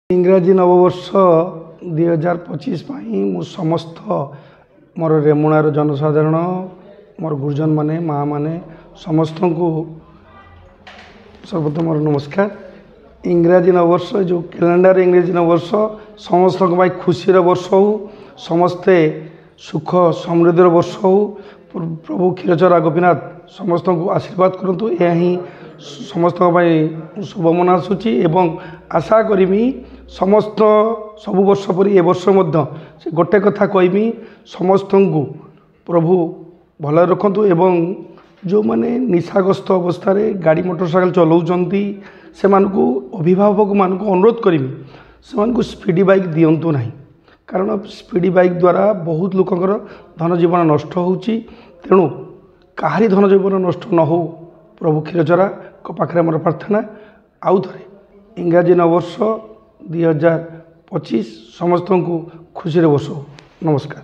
इंग्राजी नववर्ष 2025 मु समस्त मोर रेमुणार जनसाधारण मोर गुरुजन माने माँ माने समस्त को सर्वप्रथम मोर नमस्कार। इंग्राजी नववर्ष जो कैलेंडर इंग्राजी नववर्ष समस्त खुशीर वर्ष हो, समस्ते सुख समृद्धि वर्ष हो। प्रभु क्षीरचोरा गोपीनाथ समस्त को आशीर्वाद करंतु। यह ही समस्त शुभमना आसूची एवं आशा करी समस्त सब वर्ष पर ए वर्ष से गोटे कथा कहमी, समस्त को प्रभु भल रखु एवं जो माने निशाग्रस्त अवस्था गाड़ी मोटरसाइकिल चलाउछंती से अभिभावक मान अनुरोध करी से स्पीड बाइक दिंतु ना, कारण स्पीड बाइक द्वारा बहुत लोकंर धन जीवन नष्ट होची। तेणु काहारी धन जीवन नष्ट न हो, प्रभु क्षीरचोरा पाखे मोर प्रार्थना। आउ थे इंग्राजी नववर्ष 2025 समस्त को खुशी वर्ष हो। नमस्कार।